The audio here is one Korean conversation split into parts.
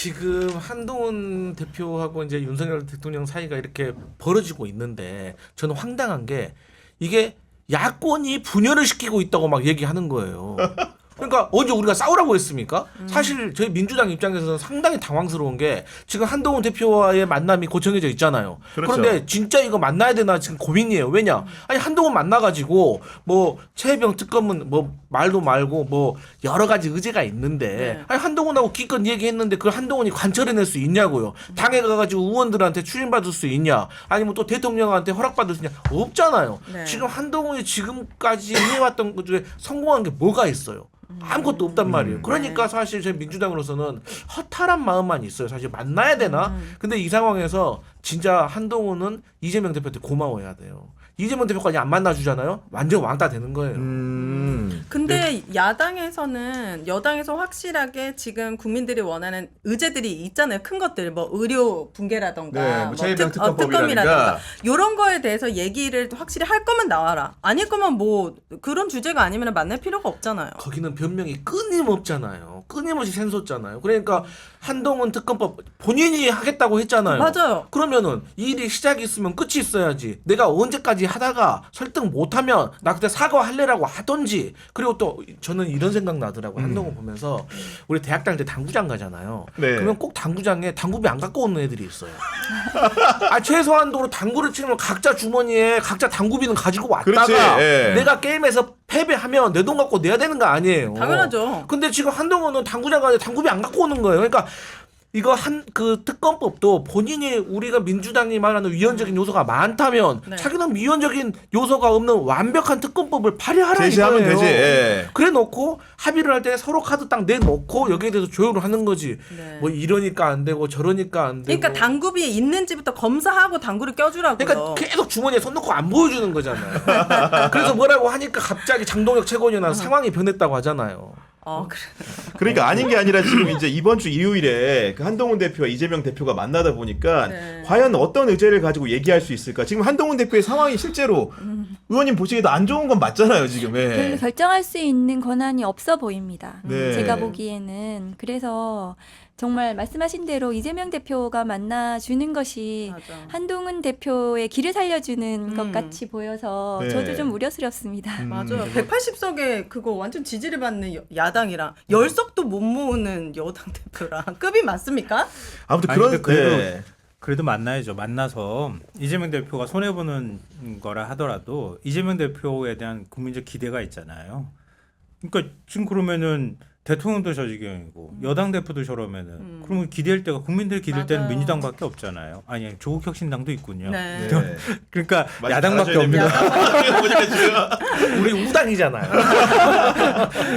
지금 한동훈 대표하고 이제 윤석열 대통령 사이가 이렇게 벌어지고 있는데 저는 황당한 게 이게 야권이 분열을 시키고 있다고 막 얘기하는 거예요. 그러니까 언제 우리가 싸우라고 했습니까? 사실 저희 민주당 입장에서는 상당히 당황스러운 게 지금 한동훈 대표와의 만남이 고정해져 있잖아요. 그렇죠. 그런데 진짜 이거 만나야 되나 지금 고민이에요. 왜냐? 아니 한동훈 만나가지고 뭐 최혜병 특검은 뭐 말도 말고 뭐 여러 가지 의제가 있는데 네. 아니 한동훈하고 기껏 얘기했는데 그걸 한동훈이 관철해낼 수 있냐고요. 당에 가가지고 의원들한테 추임받을 수 있냐? 아니면 또 대통령한테 허락받을 수 있냐? 없잖아요. 네. 지금 한동훈이 지금까지 해왔던 것 중에 성공한 게 뭐가 있어요? 아무것도 없단 말이에요. 그러니까 사실 저희 민주당으로서는 허탈한 마음만 있어요. 사실 만나야 되나? 근데 이 상황에서 진짜 한동훈은 이재명 대표한테 고마워해야 돼요. 이재명 대표까지 안 만나주잖아요. 완전 왕따 되는 거예요. 근데 야당에서는 여당에서 확실하게 지금 국민들이 원하는 의제들이 있잖아요. 큰 것들 뭐 의료 붕괴라던가 네, 뭐 최혜병 특검법이라든가. 특검이라던가 이런 거에 대해서 얘기를 확실히 할 거면 나와라. 아닐 거면 뭐 그런 주제가 아니면 만날 필요가 없잖아요. 거기는 변명이 끊임없잖아요. 끊임없이 샘솟잖아요. 그러니까 한동훈 특검법 본인이 하겠다고 했잖아요. 맞아요. 그러면은 이 일이 시작이 있으면 끝이 있어야지. 내가 언제까지 하다가 설득 못하면 나 그때 사과할래라고 하던지. 그리고 또 저는 이런 생각 나더라고요. 한동훈 보면서 우리 대학 다닐 때 당구장 가잖아요. 네. 그러면 꼭 당구장에 당구비 안 갖고 오는 애들이 있어요. 아 최소한도로 당구를 치면 각자 주머니에 각자 당구비는 가지고 왔다가 그렇지, 예. 내가 게임에서 패배하면 내 돈 갖고 내야 되는 거 아니에요. 당연하죠. 근데 지금 한동훈은 당구장 가서 당구비 안 갖고 오는 거예요. 그러니까 이거 그 특검법도 본인이 우리가 민주당이 말하는 위헌적인 요소가 많다면 네. 자기는 위헌적인 요소가 없는 완벽한 특검법을 발의하라 제시하면 이거예요. 되지. 예. 그래 놓고 합의를 할 때 서로 카드 딱 내놓고 여기에 대해서 조율을 하는 거지. 네. 뭐 이러니까 안 되고 저러니까 안 되고. 그러니까 당구비 있는지부터 검사하고 당구를 껴주라고요. 그러니까 계속 주머니에 손 넣고 안 보여주는 거잖아요. 그래서 뭐라고 하니까 갑자기 장동혁 최고위원 나서 상황이 변했다고 하잖아요. 그래. 그러니까 아닌 게 아니라 지금 이제 이번 주 일요일에 그 한동훈 대표와 이재명 대표가 만나다 보니까 네. 과연 어떤 의제를 가지고 얘기할 수 있을까? 지금 한동훈 대표의 상황이 실제로 의원님 보시기에도 안 좋은 건 맞잖아요, 지금. 예. 별로 결정할 수 있는 권한이 없어 보입니다. 네. 제가 보기에는. 그래서 정말 말씀하신 대로 이재명 대표가 만나주는 것이 맞아. 한동훈 대표의 길을 살려주는 것 같이 보여서 네. 저도 좀 우려스럽습니다. 맞아요. 180석에 그거 완전 지지를 받는 야당이랑 10석도 못 모으는 여당 대표랑 급이 맞습니까? 아무튼 아니, 그런 근데 그래도 예. 그래도 만나야죠. 만나서 이재명 대표가 손해 보는 거라 하더라도 이재명 대표에 대한 국민적 기대가 있잖아요. 그러니까 지금 그러면은 대통령도 저 지경이고 여당 대표도 저러면은 그러면 기대할 때가 국민들이 기댈 때는 맞아요. 민주당밖에 없잖아요. 아니 조국혁신당도 있군요. 네. 네. 그러니까 많이 야당밖에 달아줘야 없는 됩니다. 우리 우당이잖아요.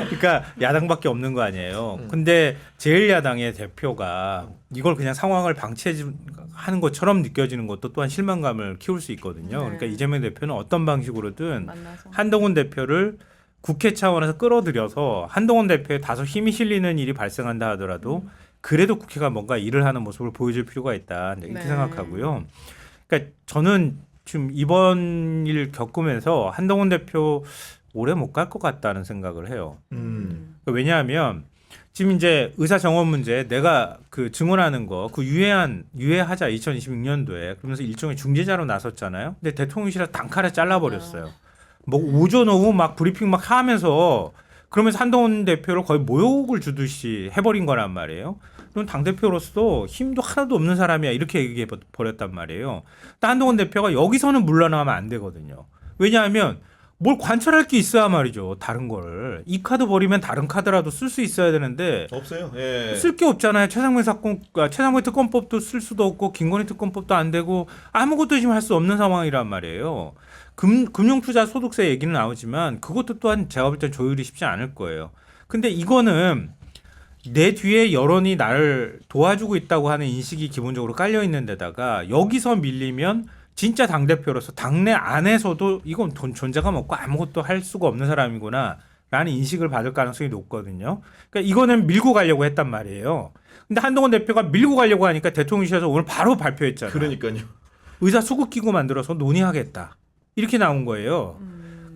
그러니까 야당밖에 없는 거 아니에요. 근데 제1야당의 대표가 이걸 그냥 상황을 방치하는 것처럼 느껴지는 것도 또한 실망감을 키울 수 있거든요. 네. 그러니까 이재명 대표는 어떤 방식으로든 만나서. 한동훈 대표를 국회 차원에서 끌어들여서 한동훈 대표에 다소 힘이 실리는 일이 발생한다 하더라도 그래도 국회가 뭔가 일을 하는 모습을 보여줄 필요가 있다 이렇게 네. 생각하고요. 그러니까 저는 지금 이번 일 겪으면서 한동훈 대표 오래 못 갈 것 같다는 생각을 해요. 그러니까 왜냐하면 지금 이제 의사 정원 문제 내가 그 증언하는 거 그 유예하자 2026년도에 그러면서 일종의 중재자로 나섰잖아요. 근데 대통령실에서 단칼에 잘라버렸어요. 뭐 오전 오후 막 브리핑 막 하면서 그러면서 한동훈 대표를 거의 모욕을 주듯이 해버린 거란 말이에요. 그럼 당대표로서 힘도 하나도 없는 사람이야 이렇게 얘기해 버렸단 말이에요. 근데 한동훈 대표가 여기서는 물러나면 안 되거든요. 왜냐하면 뭘 관철할 게 있어야 말이죠. 다른 거를. 이 카드 버리면 다른 카드라도 쓸 수 있어야 되는데 없어요. 예. 쓸 게 없잖아요. 최상무 특검법도 쓸 수도 없고 김건희 특검법도 안 되고 아무것도 지금 할 수 없는 상황이란 말이에요. 금융투자 소득세 얘기는 나오지만 그것도 또한 제가 볼 땐 조율이 쉽지 않을 거예요. 근데 이거는 내 뒤에 여론이 나를 도와주고 있다고 하는 인식이 기본적으로 깔려 있는 데다가 여기서 밀리면 진짜 당대표로서 당내 안에서도 이건 존재감 없고 아무것도 할 수가 없는 사람이구나 라는 인식을 받을 가능성이 높거든요. 그러니까 이거는 밀고 가려고 했단 말이에요. 근데 한동훈 대표가 밀고 가려고 하니까 대통령실에서 오늘 바로 발표했잖아요. 그러니까요. 의사 수급기구 만들어서 논의하겠다. 이렇게 나온 거예요.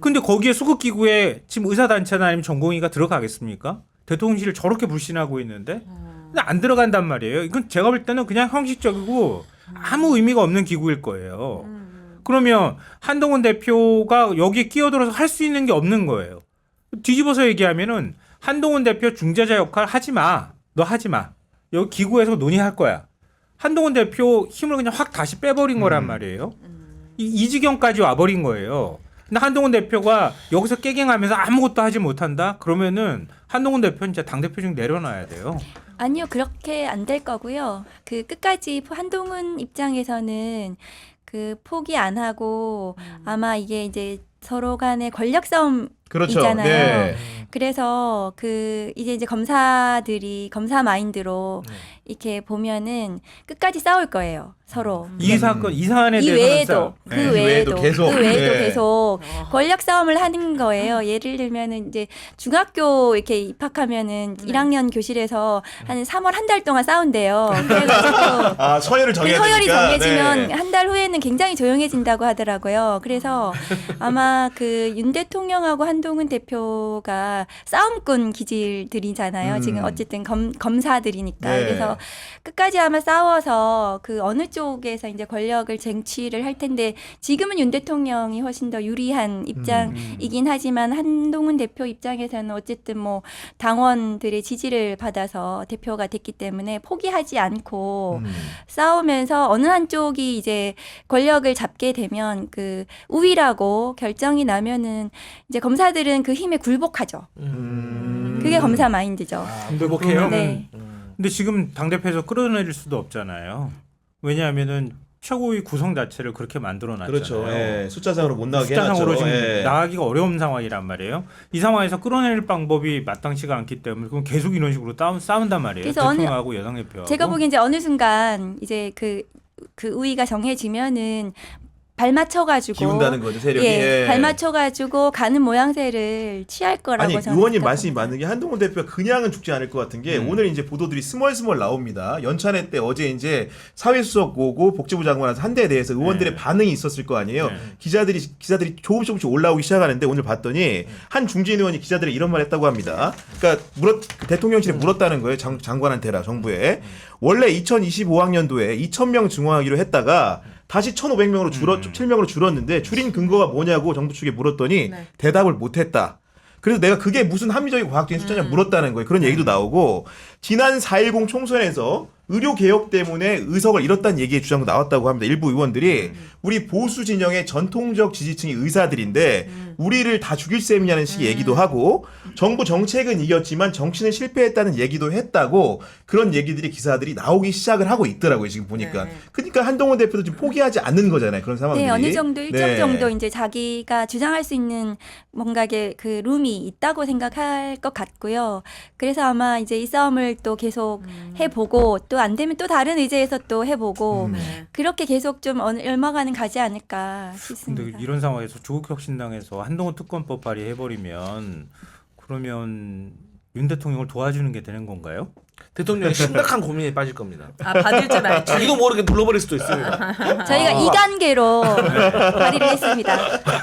근데 거기에 수급기구에 지금 의사단체나 아니면 전공의가 들어가겠습니까? 대통령실을 저렇게 불신하고 있는데 근데 안 들어간단 말이에요. 이건 제가 볼 때는 그냥 형식적이고 아무 의미가 없는 기구일 거예요. 그러면 한동훈 대표가 여기에 끼어들어서 할 수 있는 게 없는 거예요. 뒤집어서 얘기하면은 한동훈 대표 중재자 역할 하지 마. 너 하지 마. 여기 기구에서 논의할 거야. 한동훈 대표 힘을 그냥 확 다시 빼버린 거란 말이에요. 이 지경까지 와버린 거예요. 근데 한동훈 대표가 여기서 깨갱하면서 아무것도 하지 못한다? 그러면은 한동훈 대표는 진짜 당대표 중 내려놔야 돼요. 아니요, 그렇게 안 될 거고요. 그 끝까지 한동훈 입장에서는 그 포기 안 하고 아마 이게 이제 서로 간의 권력 싸움 그렇죠. 있잖아요. 네. 그래서 그 이제 검사들이 검사 마인드로 이렇게 보면은 끝까지 싸울 거예요. 서로. 이 사건, 이 사안에 이 대해서는 외에도 싸- 그 네. 외에도 계속. 그 외에도 네. 계속 권력 싸움을 하는 거예요. 예를 들면은 이제 중학교 이렇게 입학하면은 1학년 교실에서 한 3월 한 달 동안 싸운대요. 그래가지고 아 서열을 그 정해야 서열이 되니까. 정해지면 네. 한 달 후에는 굉장히 조용해진다고 하더라고요. 그래서 아마 그 윤 대통령하고 한동훈 대표가 싸움꾼 기질들이잖아요. 지금 어쨌든 검사들이니까. 네. 그래서 끝까지 아마 싸워서 그 어느 쪽에서 이제 권력을 쟁취를 할 텐데 지금은 윤 대통령이 훨씬 더 유리한 입장이긴 하지만 한동훈 대표 입장에서는 어쨌든 뭐 당원들의 지지를 받아서 대표가 됐기 때문에 포기하지 않고 싸우면서 어느 한쪽이 이제 권력을 잡게 되면 그 우위라고 결정이 나면은 이제 검사들은 그 힘에 굴복하죠. 그게 검사 마인드죠. 굴복해요? 네. 근데 지금 당대표에서 끌어내릴 수도 없잖아요. 왜냐하면은 최고위 구성 자체를 그렇게 만들어놨잖아요. 그렇죠. 예. 숫자상으로 못 나가게 숫자상으로 해놨죠. 지금 예. 나가기가 어려운 상황이란 말이에요. 이 상황에서 끌어낼 방법이 마땅치가 않기 때문에 그럼 계속 이런 식으로 싸운단 말이에요. 그래서 대통령하고 여당 대표하고. 제가 보기엔 이제 어느 순간 이제 그 우위가 정해지면은 발 맞춰가지고 기운다는 거죠 세력이. 예, 예. 발 맞춰가지고 가는 모양새를 취할 거라고 아니 저는 의원님 생각합니다. 말씀이 맞는 게 한동훈 대표가 그냥은 죽지 않을 것 같은 게 오늘 이제 보도들이 스멀스멀 나옵니다. 연찬회 때 어제 이제 사회수석 오고 복지부 장관한테 한 대에 대해서 의원들의 네. 반응이 있었을 거 아니에요. 네. 기자들이 조금씩 올라오기 시작하는데 오늘 봤더니 한 중진 의원이 기자들이 이런 말 했다고 합니다. 그러니까 대통령실에 물었다는 거예요. 장관한테라 정부에. 원래 2025학년도에 2,000명 증원하기로 했다가 다시 1,500명으로 7명으로 줄었는데 줄인 근거가 뭐냐고 정부 측에 물었더니 네. 대답을 못했다. 그래서 내가 그게 무슨 합리적이고 과학적인 숫자냐 물었다는 거예요. 그런 얘기도 나오고 지난 4.10 총선에서 의료 개혁 때문에 의석을 잃었다는 얘기의 주장도 나왔다고 합니다. 일부 의원들이 우리 보수 진영의 전통적 지지층이 의사들인데 우리를 다 죽일 셈이냐는 식의 얘기도 하고 정부 정책은 이겼지만 정치는 실패했다는 얘기도 했다고 그런 얘기들이 기사들이 나오기 시작을 하고 있더라고요. 지금 보니까. 네. 그러니까 한동훈 대표도 지금 포기하지 않는 거잖아요. 그런 상황들이. 네, 어느 정도 일정 네. 정도 이제 자기가 주장할 수 있는 뭔가의 그 룸이 있다고 생각할 것 같고요. 그래서 아마 이제 이 싸움을 또 계속 해보고 또 안 되면 또 다른 의제에서 또 해보고 네. 그렇게 계속 좀 얼마간은 가지 않을까 근데 싶습니다. 이런 상황에서 조국혁신당에서 한동훈 특검법 발의해버리면 그러면 윤 대통령을 도와주는 게 되는 건가요? 대통령이 심각한 고민에 빠질 겁니다. 아 받을 줄 알지. 자기도 모르게 눌러버릴 수도 있어요. 저희가 2단계로 발의를 했습니다.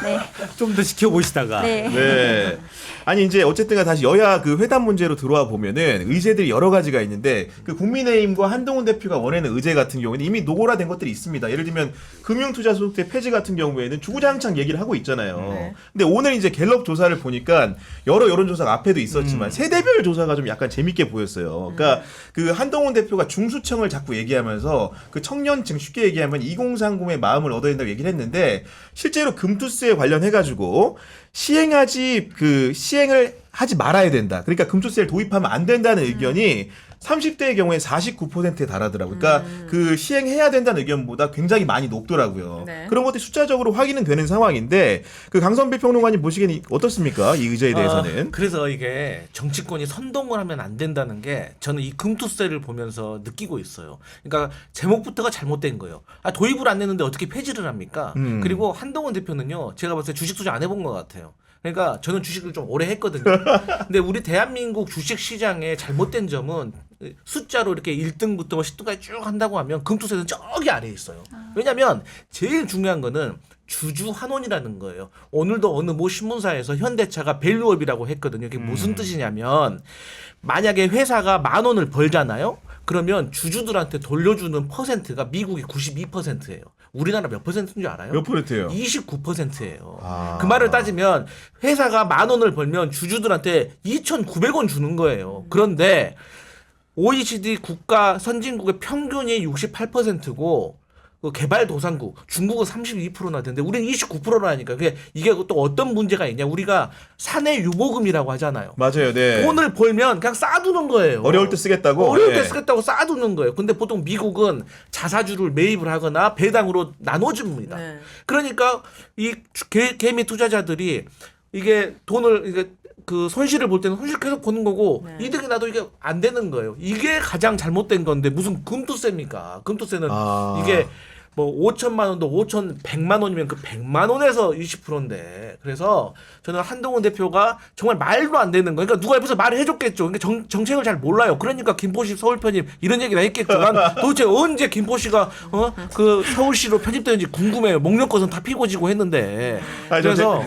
네. 좀 더 지켜보시다가. 네. 네. 아니 이제 어쨌든가 다시 여야 그 회담 문제로 들어와 보면은 의제들이 여러 가지가 있는데 그 국민의힘과 한동훈 대표가 원하는 의제 같은 경우에는 이미 노골화된 것들이 있습니다. 예를 들면 금융투자소득세 폐지 같은 경우에는 주구장창 얘기를 하고 있잖아요. 네. 근데 오늘 이제 갤럽 조사를 보니까 여러 여론조사가 앞에도 있었지만 세대별 조사가 좀 약간 재밌게 보였어요. 그러니까 그 한동훈 대표가 중수청을 자꾸 얘기하면서 그 청년층 쉽게 얘기하면 2030의 마음을 얻어야 된다고 얘기를 했는데 실제로 금투세 관련해가지고 시행을 하지 말아야 된다. 그러니까 금투세를 도입하면 안 된다는 의견이 30대의 경우에 49%에 달하더라고요. 그러니까 그 시행해야 된다는 의견보다 굉장히 많이 높더라고요. 네. 그런 것들이 숫자적으로 확인은 되는 상황인데 그 강선배 평론가님 보시기에는 어떻습니까? 이 의제에 대해서는. 그래서 이게 정치권이 선동을 하면 안 된다는 게 저는 이 금투세를 보면서 느끼고 있어요. 그러니까 제목부터가 잘못된 거예요. 아, 도입을 안 했는데 어떻게 폐지를 합니까? 그리고 한동훈 대표는요, 제가 봤을 때 주식 투자 안 해본 것 같아요. 그러니까 저는 주식을 좀 오래 했거든요. 근데 우리 대한민국 주식 시장의 잘못된 점은 숫자로 이렇게 1등부터 10등까지 쭉 한다고 하면 금투세는 저기 아래에 있어요. 왜냐하면 제일 중요한 거는 주주 환원이라는 거예요. 오늘도 어느 모 신문사에서 현대차가 밸류업이라고 했거든요. 이게 무슨 뜻이냐면 만약에 회사가 10,000원을 벌잖아요. 그러면 주주들한테 돌려주는 퍼센트가 미국이 92%예요. 우리나라 몇 퍼센트인 줄 알아요? 몇 %예요? 29%예요. 아. 그 말을 따지면 회사가 10,000원을 벌면 주주들한테 2,900원 주는 거예요. 그런데 OECD 국가 선진국의 평균이 68%고 그 개발도상국 중국은 32%나 되는데 우리는 29%라니까. 이게 또 어떤 문제가 있냐? 우리가 사내 유보금이라고 하잖아요. 맞아요. 네. 돈을 벌면 그냥 쌓아두는 거예요. 어려울 때 쓰겠다고. 어려울 때 예. 쓰겠다고 쌓아두는 거예요. 근데 보통 미국은 자사주를 매입을 하거나 배당으로 나눠줍니다. 네. 그러니까 이 개미 투자자들이 이게 돈을 이게 그 손실을 볼 때는 손실 계속 보는 거고 네. 이득이 나도 이게 안 되는 거예요. 이게 가장 잘못된 건데 무슨 금투세입니까? 금투세는 아. 이게 뭐 5천만 원도 5,100만 원이면 그 100만 원에서 20%인데 그래서 저는 한동훈 대표가 정말 말도 안 되는 거예요. 그러니까 누가 옆에서 말을 해줬겠죠. 그러니까 정책을 잘 몰라요. 그러니까 김포시 서울 편입 이런 얘기나 했겠죠. 난 도대체 언제 김포시가 그 서울시로 편입되는지 궁금해요. 목련꽃은 다 피고 지고 했는데 아니, 그래서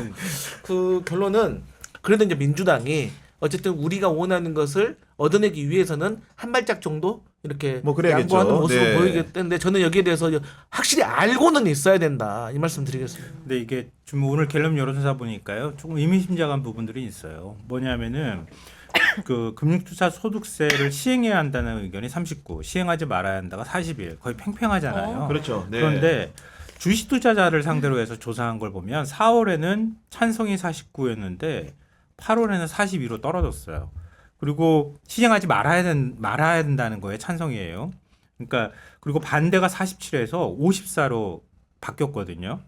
그 결론은 그래도 이제 민주당이 어쨌든 우리가 원하는 것을 얻어내기 위해서는 한 발짝 정도 이렇게 뭐 그래야겠죠. 양보하는 모습을 네. 보이겠는데 저는 여기에 대해서 확실히 알고는 있어야 된다 이 말씀 드리겠습니다. 근데 이게 좀 오늘 갤럽 여론조사 보니까요, 조금 의미심장한 부분들이 있어요. 뭐냐면은 그 금융투자 소득세를 시행해야 한다는 의견이 39, 시행하지 말아야 한다가 41, 거의 팽팽하잖아요. 그렇죠. 네. 그런데 주식 투자자를 상대로 해서 조사한 걸 보면 4월에는 찬성이 49였는데 8월에는 42로 떨어졌어요. 그리고 시행하지 말아야 된다는 거에 찬성이에요. 그러니까 그리고 반대가 47에서 54로 바뀌었거든요.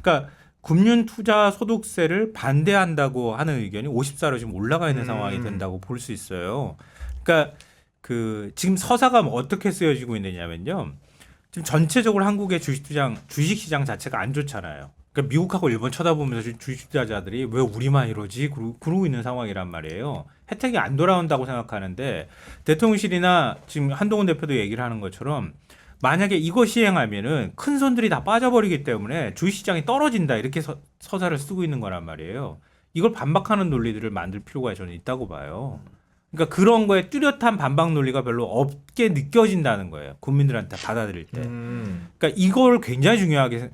그러니까 금융 투자 소득세를 반대한다고 하는 의견이 54로 지금 올라가 있는 상황이 된다고 볼 수 있어요. 그러니까 그 지금 서사가 뭐 어떻게 쓰여지고 있느냐면요. 지금 전체적으로 한국의 주식시장 자체가 안 좋잖아요. 그러니까 미국하고 일본 쳐다보면서 주식 투자자들이 왜 우리만 이러지? 그러고 있는 상황이란 말이에요. 혜택이 안 돌아온다고 생각하는데 대통령실이나 지금 한동훈 대표도 얘기를 하는 것처럼 만약에 이거 시행하면은 큰 손들이 다 빠져버리기 때문에 주식시장이 떨어진다 이렇게 서사를 쓰고 있는 거란 말이에요. 이걸 반박하는 논리들을 만들 필요가 저는 있다고 봐요. 그러니까 그런 거에 뚜렷한 반박 논리가 별로 없게 느껴진다는 거예요. 국민들한테 받아들일 때. 그러니까 이걸 굉장히 중요하게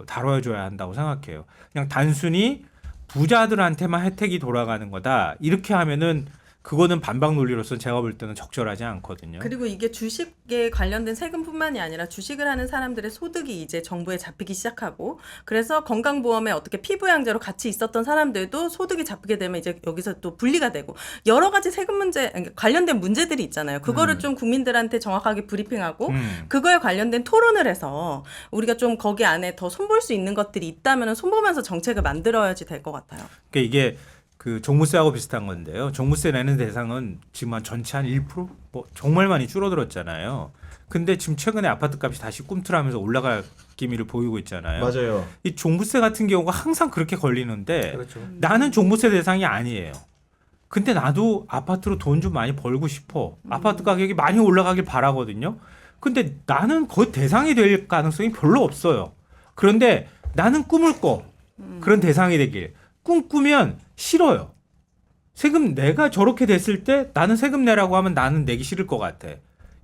다뤄줘야 한다고 생각해요. 그냥 단순히 부자들한테만 혜택이 돌아가는 거다. 이렇게 하면은 그거는 반박 논리로서 제가 볼 때는 적절하지 않거든요. 그리고 이게 주식에 관련된 세금뿐만이 아니라 주식을 하는 사람들의 소득이 이제 정부에 잡히기 시작하고 그래서 건강보험에 어떻게 피부양자로 같이 있었던 사람들도 소득이 잡히게 되면 이제 여기서 또 분리가 되고 여러 가지 세금 문제 관련된 문제들이 있잖아요. 그거를 좀 국민들한테 정확하게 브리핑하고 그거에 관련된 토론을 해서 우리가 좀 거기 안에 더 손볼 수 있는 것들이 있다면 손보면서 정책을 만들어야지 될 것 같아요. 그러니까 이게 그 종부세하고 비슷한 건데요. 종부세 내는 대상은 지금 전체 한 1%? 뭐 정말 많이 줄어들었잖아요. 근데 지금 최근에 아파트 값이 다시 꿈틀하면서 올라갈 기미를 보이고 있잖아요. 맞아요. 이 종부세 같은 경우가 항상 그렇게 걸리는데 그렇죠. 나는 종부세 대상이 아니에요. 근데 나도 아파트로 돈 좀 많이 벌고 싶어. 아파트 가격이 많이 올라가길 바라거든요. 근데 나는 거의 대상이 될 가능성이 별로 없어요. 그런데 나는 꿈을 꿔. 그런 대상이 되길. 꿈꾸면 싫어요. 세금 내가 저렇게 됐을 때 나는 세금 내라고 하면 나는 내기 싫을 것 같아.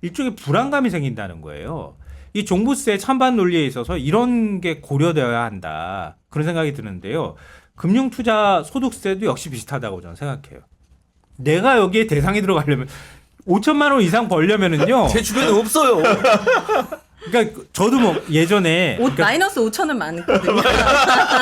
일종의 불안감이 생긴다는 거예요. 이 종부세 찬반 논리에 있어서 이런 게 고려되어야 한다. 그런 생각이 드는데요. 금융투자 소득세도 역시 비슷하다고 저는 생각해요. 내가 여기에 대상이 들어가려면 5천만 원 이상 벌려면은요. 제 주변에 없어요. 그러니까 저도 뭐 예전에 그러니까 마이너스 5천은 많거든요.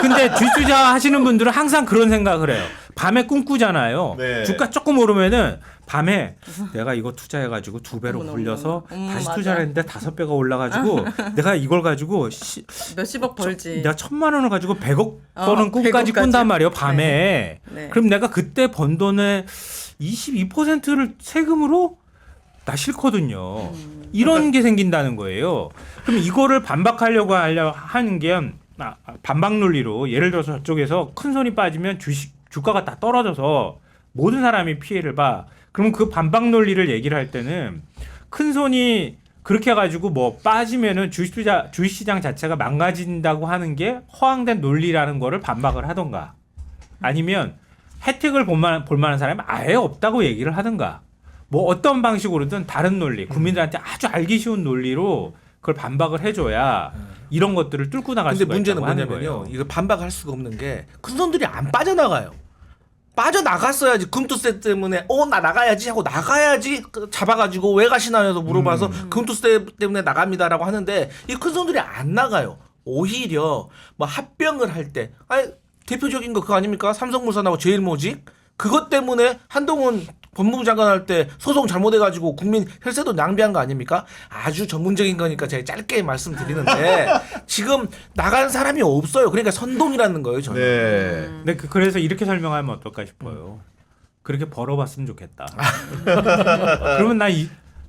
근데 주식 투자 하시는 분들은 항상 그런 생각을 해요. 밤에 꿈꾸잖아요. 네. 주가 조금 오르면은 밤에 내가 이거 투자해가지고 2배로 어머나, 굴려서 어머나. 다시 맞아. 투자를 했는데 5배가 올라가지고 내가 이걸 가지고 몇십억 벌지. 내가 1,000만 원을 가지고 100억 어, 버는 꿈까지 100억까지. 꾼단 말이에요. 밤에. 네. 그럼 내가 그때 번 돈의 22%를 세금으로 나 싫거든요. 이런 게 생긴다는 거예요. 그럼 이거를 반박하려고 하는 게 반박 논리로 예를 들어서 저쪽에서 큰 손이 빠지면 주가가 다 떨어져서 모든 사람이 피해를 봐. 그럼 그 반박 논리를 얘기를 할 때는 큰 손이 그렇게 해가지고 뭐 빠지면은 주식시장 자체가 망가진다고 하는 게 허황된 논리라는 거를 반박을 하던가 아니면 혜택을 볼 만한 사람이 아예 없다고 얘기를 하든가 뭐 어떤 방식으로든 다른 논리 국민들한테 아주 알기 쉬운 논리로 그걸 반박을 해줘야 이런 것들을 뚫고 나갈 근데 수가 문제는 있다고 하는 뭐냐면요. 거예요. 이거 반박할 수가 없는 게 큰 손들이 안 빠져나가요. 빠져나갔어야지 금투세 때문에 나 나가야지 하고 나가야지 잡아가지고 왜 가시나요? 해서 물어봐서 금투세 때문에 나갑니다라고 하는데 이 큰 손들이 안 나가요. 오히려 뭐 합병을 할 때 대표적인 거 그거 아닙니까? 삼성물산하고 제일모직 그것 때문에 한동훈 법무부 장관 할 때 소송 잘못해가지고 국민 혈세도 낭비한 거 아닙니까? 아주 전문적인 거니까 제가 짧게 말씀드리는데 지금 나간 사람이 없어요. 그러니까 선동이라는 거예요, 저는. 네. 근데 그래서 이렇게 설명하면 어떨까 싶어요. 그렇게 벌어봤으면 좋겠다. 그러면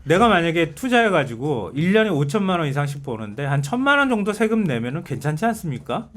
내가 만약에 투자해가지고 1년에 5천만 원 이상씩 버는데 한 1,000만 원 정도 세금 내면은 괜찮지 않습니까?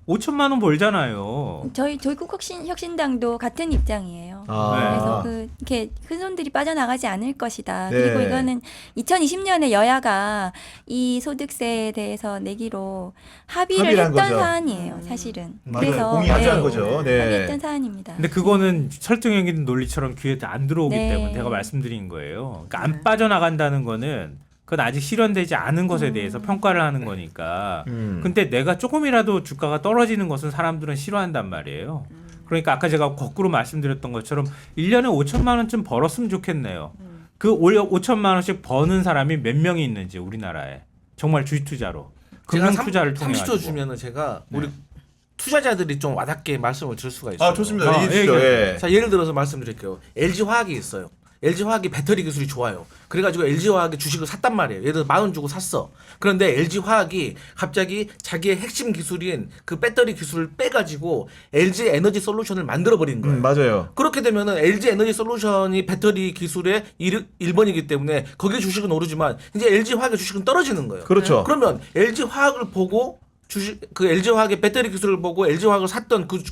5천만 원 벌잖아요. 저희 조국혁신당도 같은 입장이에요. 아. 그래서 이렇게 큰 손들이 빠져나가지 않을 것이다. 네. 그리고 이거는 2020년에 여야가 이 소득세에 대해서 내기로 합의를 합의를 한 했던 거죠. 사안이에요, 사실은. 맞아요. 공의하자는 네, 거죠. 네. 합의했던 사안입니다. 근데 그거는 설득력있는 논리처럼 귀에 안 들어오기 네. 때문에 제가 말씀드린 거예요. 그러니까 안 빠져나간다는 거는 그건 아직 실현되지 않은 것에 대해서 평가를 하는 거니까. 근데 내가 조금이라도 주가가 떨어지는 것은 사람들은 싫어한단 말이에요. 그러니까 아까 제가 거꾸로 말씀드렸던 것처럼 1년에 5천만 원쯤 벌었으면 좋겠네요. 그 5천만 원씩 버는 사람이 몇 명이 있는지 우리나라에. 정말 주식 투자로. 금융 투자를 통해 30초 주면은 제가 우리 투자자들이 좀 와닿게 말씀을 드릴 수가 있어요. 아, 좋습니다. 얘기해 주시죠. 예. 자, 예를 들어서 말씀드릴게요. LG화학이 있어요. LG화학이 배터리 기술이 좋아요. 그래가지고 LG화학의 주식을 샀단 말이에요. 예를 들어 10,000원 주고 샀어. 그런데 LG화학이 갑자기 자기의 핵심 기술인 그 배터리 기술을 빼가지고 LG 에너지 솔루션을 만들어버린 거예요. 맞아요. 그렇게 되면은 LG 에너지 솔루션이 배터리 기술의 1번이기 때문에 거기에 주식은 오르지만 이제 LG화학의 주식은 떨어지는 거예요. 그렇죠. 그러면 LG화학을 보고 그 LG화학의 배터리 기술을 보고 LG화학을 샀던 그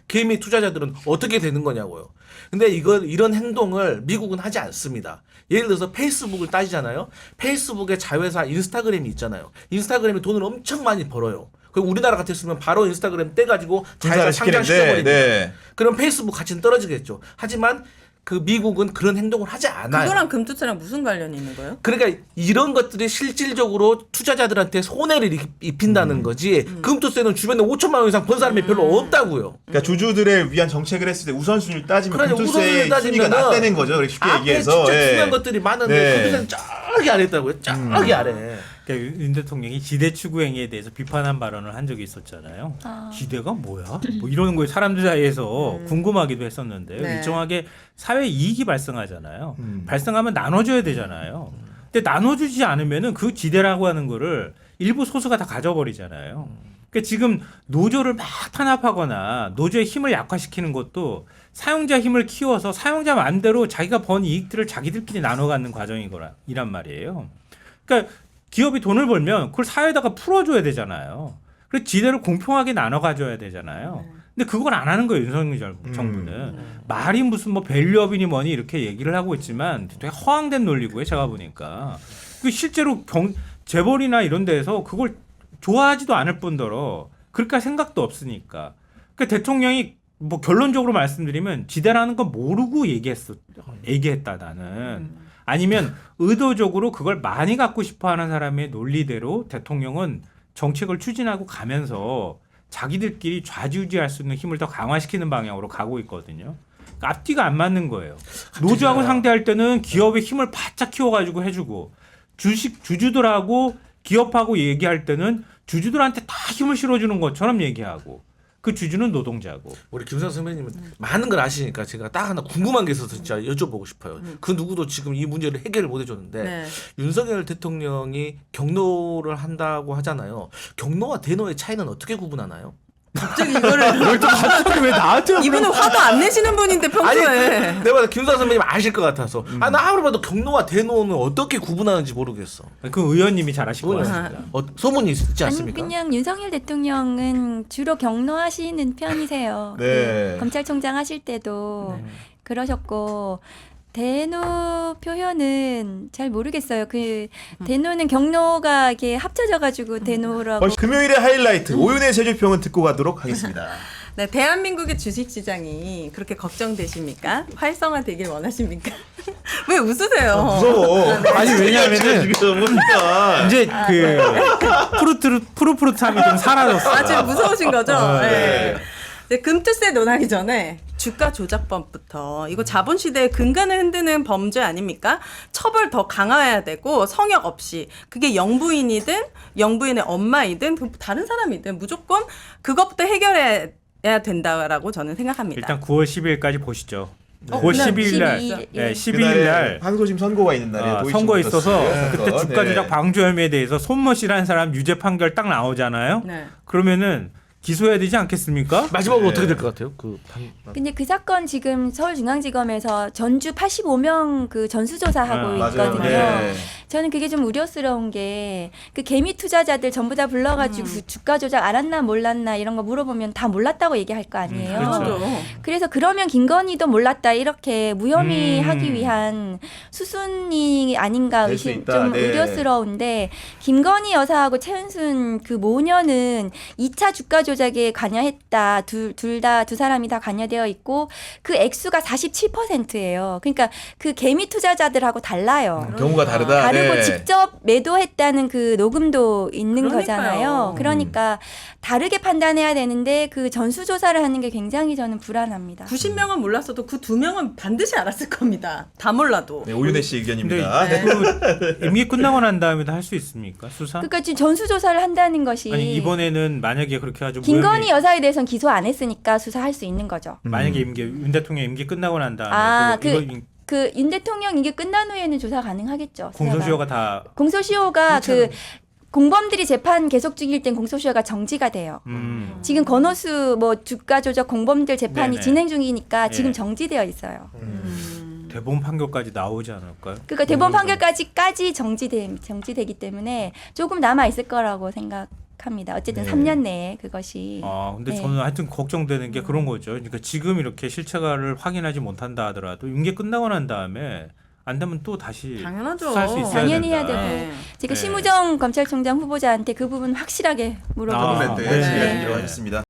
개미 투자자들은 어떻게 되는 거냐고요. 근데 이런 행동을 미국은 하지 않습니다. 예를 들어서 페이스북을 따지잖아요. 페이스북의 자회사 인스타그램이 있잖아요. 인스타그램이 돈을 엄청 많이 벌어요. 그리고 우리나라 같았으면 바로 인스타그램 떼가지고 자회사 상장시켜버리니까. 네. 그럼 페이스북 가치는 떨어지겠죠. 하지만 그 미국은 그런 행동을 하지 않아요. 그거랑 금투세랑 무슨 관련이 있는 거예요? 그러니까 이런 것들이 실질적으로 투자자들한테 손해를 입힌다는 거지. 금투세는 주변에 5천만 원 이상 번 사람이 별로 없다고요. 그러니까 주주들을 위한 정책을 했을 때 우선순위를 따지면 그러니까 금투세의 우선순위를 순위가 따지면은 낮다는 거죠. 그렇게 쉽게 앞에 얘기해서. 진짜 예. 중요한 것들이 많은데 네. 금투세는 저기 아래 있다고요. 저기 아래. 그러니까 윤 대통령이 지대 추구 행위에 대해서 비판한 발언을 한 적이 있었잖아요. 지대가 뭐야? 뭐 이러는 거에 사람들 사이에서 궁금하기도 했었는데 네. 일정하게 사회 이익이 발생하잖아요. 발생하면 나눠줘야 되잖아요. 근데 나눠주지 않으면은 그 지대라고 하는 거를 일부 소수가 다 가져버리잖아요. 그러니까 지금 노조를 막 탄압하거나 노조의 힘을 약화시키는 것도 사용자 힘을 키워서 사용자 마음대로 자기가 번 이익들을 자기들끼리 나눠 갖는 과정이란 말이에요. 그러니까 기업이 돈을 벌면 그걸 사회에다가 풀어줘야 되잖아요. 그래서 지대를 공평하게 나눠 가져야 되잖아요. 근데 그걸 안 하는 거예요, 윤석열 정부는. 말이 무슨 뭐 밸류업이니 뭐니 이렇게 얘기를 하고 있지만 되게 허황된 논리고요, 제가 보니까. 그 실제로 재벌이나 이런 데에서 그걸 좋아하지도 않을 뿐더러 그렇게 할 생각도 없으니까. 그러니까 대통령이 뭐 결론적으로 말씀드리면 지대라는 건 모르고 얘기했다 나는. 아니면 의도적으로 그걸 많이 갖고 싶어하는 사람의 논리대로 대통령은 정책을 추진하고 가면서 자기들끼리 좌지우지할 수 있는 힘을 더 강화시키는 방향으로 가고 있거든요. 그러니까 앞뒤가 안 맞는 거예요. 노조하고 상대할 때는 기업의 힘을 바짝 키워가지고 해주고 주주들하고 기업하고 얘기할 때는 주주들한테 다 힘을 실어주는 것처럼 얘기하고 그 주주는 노동자고. 우리 김선 선배님은 많은 걸 아시니까 제가 딱 하나 궁금한 게 있어서 진짜 여쭤보고 싶어요. 그 누구도 지금 이 문제를 해결을 못 해줬는데 네. 윤석열 대통령이 경로를 한다고 하잖아요. 경로와 대노의 차이는 어떻게 구분하나요? 갑자기 이거를 왜 나한테 이분은 화도 안 내시는 분인데 평소에. 내가 김선 선배님 아실 것 같아서 나 아무리 봐도 경로와 대노는 어떻게 구분하는지 모르겠어. 그 의원님이 잘하실 것 뭐냐? 같습니다. 소문이 있지 아니 않습니까? 그냥 윤석열 대통령은 주로 경로하시는 편이세요. 네. 검찰총장 하실 때도 그러셨고 대노 표현은 잘 모르겠어요. 그 대노는 경로가 이렇게 합쳐져가지고 대노라고. 금요일의 하이라이트 오윤의 세주평은 듣고 가도록 하겠습니다. 네, 대한민국의 주식시장이 그렇게 걱정되십니까? 활성화되길 원하십니까? 왜 웃으세요? 무서워. 아니, 왜냐면은 지금 뭡니까? 이제 그 푸르푸르함이 좀 사라졌어요. 아, 지금 무서우신 거죠? 네. 네. 이제 금투세 논하기 전에 주가 조작법부터 이거 자본시대의 근간을 흔드는 범죄 아닙니까? 처벌 더 강화해야 되고 성역 없이 그게 영부인이든 영부인의 엄마이든 다른 사람이든 무조건 그것부터 해결해야 된다라고 저는 생각합니다. 일단 9월 10일까지 보시죠. 어, 9월 그날 12일 날, 12일, 네, 12일 그날에 날 항소심 선고가 있는 날에 도이치 선거 모터스 있어서 그때 사건. 주가 네. 조작 방조 혐의에 대해서 손모 씨라는 사람 유죄 판결 딱 나오잖아요. 네. 그러면은 기소해야 되지 않겠습니까? 마지막으로 네. 어떻게 될 것 같아요? 그 근데 그 사건 지금 서울중앙지검에서 전주 85명 그 전수조사하고 아, 있거든요. 네. 저는 그게 좀 우려스러운 게 그 개미 투자자들 전부 다 불러가지고 주가 조작 알았나 몰랐나 이런 거 물어보면 다 몰랐다고 얘기할 거 아니에요. 그렇죠. 그래서 그러면 김건희도 몰랐다 이렇게 무혐의하기 위한 수순이 아닌가 될수 의심 있다. 좀 네. 우려스러운데 김건희 여사하고 최은순 그 모녀는 2차 주가 조작에 관여했다. 두 사람이 다 관여되어 있고 그 액수가 47%예요. 그러니까 그 개미 투자자들하고 달라요. 경우가 다르다. 다르고 네. 직접 매도했다는 그 녹음도 있는 그러니까요. 거잖아요. 그러니까 다르게 판단해야 되는데 그 전수조사를 하는 게 굉장히 저는 불안합니다. 90명은 몰랐어도 그 2명은 반드시 알았을 겁니다. 다 몰라도. 네, 오윤혜 씨 의견입니다. 네. 그 임기 끝나고 난 다음에도 할 수 있습니까? 수사? 그러니까 지금 전수조사를 한다는 것이 아니 이번에는 만약에 그렇게 해가지고 김건희 여사에 대해서는 기소 안 했으니까 수사할 수 있는 거죠. 만약에 윤 대통령 임기 끝나고 난 다음에 아, 이거 그 윤 대통령 이게 끝난 후에는 조사 가능하겠죠. 공소시효가 다 공소시효가 그 공범들이 재판 계속 중일 땐 공소시효가 정지가 돼요. 지금 권오수 뭐 주가 조작 공범들 재판이 네네. 진행 중이니까 지금 예. 정지되어 있어요. 대법원 판결까지 나오지 않을까요? 그러니까 대법원 판결까지 정지되기 때문에 조금 남아 있을 거라고 생각합니다. 어쨌든 네. 3년 내에 그것이. 아, 근데 네. 저는 하여튼 걱정되는 게 그런 거죠. 그러니까 지금 이렇게 실체가를 확인하지 못한다 하더라도 임기 끝나고 난 다음에 안 되면 또 다시 당연하죠. 수사할 수 있어야 당연히 해야 된다. 되고. 네. 제가 네. 심우정 검찰총장 후보자한테 그 부분 확실하게 물어보겠습니다. 네. 네. 네. 이러하셨습니다.